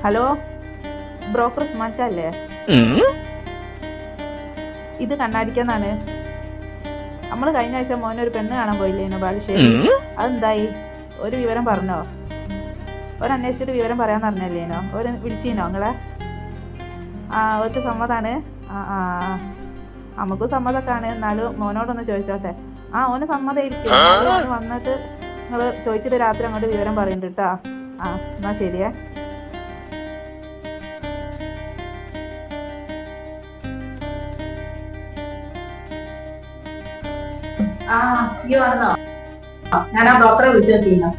Hello, broker ഉസ്മാൻക്കല്ലേ? ഇത് കണ്ണാടിക്കെന്നാണ്. നമ്മൾ കഴിഞ്ഞ ആഴ്ച മോനെ ഒരു പെണ്ണ് കാണാൻ പോയില്ലേനോ ബാലുശ്ശേരി? അതെന്തായി? ഒരു വിവരം പറഞ്ഞോ? ഒരന്വേഷിച്ചിട്ട് വിവരം പറയാൻ പറഞ്ഞല്ലേനോ? ഒരു വിളിച്ചീനോ നിങ്ങളെ? അവർക്ക് സമ്മതാണ്. നമുക്കും സമ്മതമൊക്കെയാണ്. എന്നാലും മോനോടൊന്ന് ചോദിച്ചോട്ടെ. ഓന് സമ്മതമായിരിക്കും. ഓന് വന്നിട്ട് നിങ്ങൾ ചോദിച്ചിട്ട് രാത്രി അങ്ങോട്ട് വിവരം പറയുന്നുണ്ട് കേട്ടോ. എന്നാ ശരിയേ. ഈ വന്നോ? ഞാൻ ആ ബ്രോക്കറെ വിളിച്ചു നോക്കിയിരുന്നു.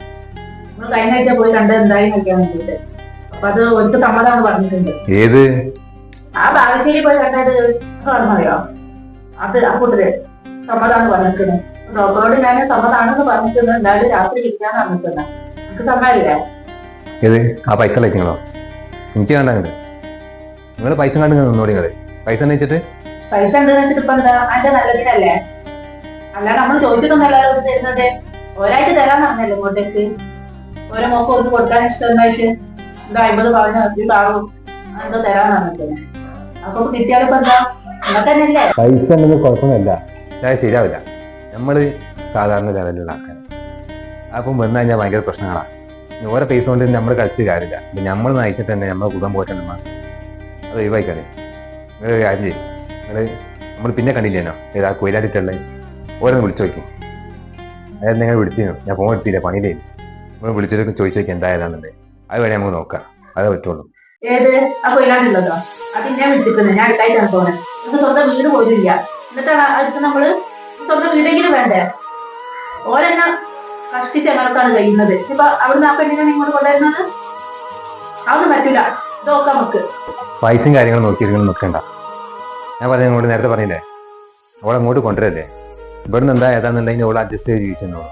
നമ്മൾ കഴിഞ്ഞ ആഴ്ച പോയി കണ്ട് എന്തായി നോക്കാൻ വേണ്ടിട്ട്. അപ്പൊ അത് ഒരിക്കൽ സമ്മതമാണെന്ന് പറഞ്ഞിട്ടുണ്ട്. ഏത്? ആ ബാലുശ്ശേരി പോയി കണ്ടത് പറഞ്ഞറിയോ? അത് ആ കൂട്ടര് സമ്മതമാണെന്ന് പറഞ്ഞിരിക്കുന്നത്. ബ്രോക്കറോട് ഞാൻ സമ്മതമാണെന്ന് പറഞ്ഞിട്ടുണ്ട്. എന്തായാലും രാത്രി വിളിക്കാന്ന് പറഞ്ഞിട്ടുണ്ട്. നമുക്ക് സമ്മതമില്ലേ? ഏത്? ആ പൈസ അയച്ചിങ്ങളോ? എനിക്ക് കണ്ടത് നിങ്ങൾ പൈസ കണ്ടു നിന്നോടി. നിങ്ങള് പൈസ വെച്ചിട്ട് പൈസ ഉണ്ടെന്ന് വെച്ചിട്ട് ഇപ്പൊ എന്താ? അതിന്റെ നല്ലതിനല്ലേ? അല്ലാതെ നമ്മൾ ചോദിച്ചിട്ടൊന്നല്ലോ തരുന്നത്. ഒരാഴ്ച തരാൻ പറഞ്ഞല്ലോ ഇങ്ങോട്ടേക്ക്. ഓരോ മോക്ക് ഒന്ന് കൊടുക്കാൻ ഇഷ്ടമായിട്ട് എന്താ 50 പറഞ്ഞു ഈ പാറും എന്തോ തരാൻ പറഞ്ഞിട്ട്. അപ്പൊ കിട്ടിയാലിപ്പോ എന്താ? നിങ്ങൾ തന്നെയല്ലേ? പൈസ ഉണ്ടെന്ന് കുഴപ്പമൊന്നുമില്ല. ശരിയാവില്ല. നമ്മള് സാധാരണ ലെവലിലുള്ള ആൾക്കാർ. അപ്പം വന്നു കഴിഞ്ഞാൽ ഭയങ്കര പ്രശ്നങ്ങളാണ്. ഓരോ പൈസ കൊണ്ട് നമ്മൾ കളിച്ചിട്ട് കാര്യമില്ല. നമ്മൾ നയിച്ചിട്ട് തന്നെ നമ്മളെ കുടുംബം പോറ്റണം. അത് ഒഴിവായിക്കാതെ നിങ്ങൾ കാര്യം ചെയ്യും. നമ്മൾ പിന്നെ കണ്ടില്ലേനോ ഏതാ കൊയിലാറ്റിട്ടുള്ളത്? ഓരോന്ന് വിളിച്ചു നോക്കി. അതായത് നിങ്ങൾ വിളിച്ചിരുന്നു. ഞാൻ ഫോൺ എടുത്തില്ല, പണിയില്ലേ. നമ്മൾ വിളിച്ചിട്ട് ചോദിച്ചു നോക്കി എന്തായതാണെന്നുണ്ട്. അത് വേണേ നമുക്ക് നോക്കാം. അതേ പറ്റുള്ളൂ. ഏത് ആ കൊയിലാണ്ടുള്ളതോ? അത് ഞാൻ വിളിച്ചിട്ടുണ്ട്. ഞാൻ അടുത്തായിട്ടാണ് പോകുന്നത്. നിങ്ങൾക്ക് സ്വന്തം വീട് പോലും ഇല്ല. എന്നിട്ടാണ് അടുത്ത് നമ്മള് സ്വന്തം വീടെങ്കിലും വേണ്ടേ? ഓരെന്നെ കഷ്ടിച്ച് ഞങ്ങൾക്കാണ് കഴിയുന്നത്. ഇപ്പൊ അവിടുന്ന് ആ പെണ്ണിനാണ് ഇങ്ങോട്ട് കൊണ്ടുവരുന്നത്. അതൊന്നും പറ്റൂല. ഇത് നോക്കാം നമുക്ക്. പൈസയും കാര്യങ്ങളും നോക്കിയിരിക്കണം നിൽക്കണ്ട. ഞാൻ പറഞ്ഞ ഇങ്ങോട്ട് നേരത്തെ പറഞ്ഞില്ലേ, അവളെ അങ്ങോട്ട് കൊണ്ടുവരല്ലേ. ഇവിടുന്ന് എന്താ ഏതാന്നുണ്ടെങ്കിൽ അവളെ അഡ്ജസ്റ്റ് ചെയ്ത് ജീവിച്ചെന്നോളൂ.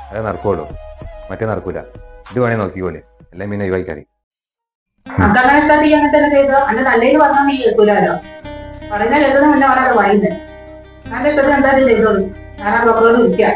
അതേ നടക്കുള്ളൂ, മറ്റേ നടക്കൂല. ഇത് വേണേ നോക്കിക്കോളെ. എല്ലാം പിന്നെ ഒഴിവായിക്കാറി. അങ്ങനെ ചെയ്യാൻ തന്നെ ചെയ്തോ? അല്ല നല്ലത് പറഞ്ഞാൽ നീ കേൾക്കൂലോ. പറഞ്ഞാൽ എഴുതുന്ന മുന്നേ വളരെ വൈകുന്നേ. ഞാൻ എന്തായാലും ചെയ്തോളൂ. ഞാൻ ആ ബ്രോക്കറോട് വിളിക്കാം.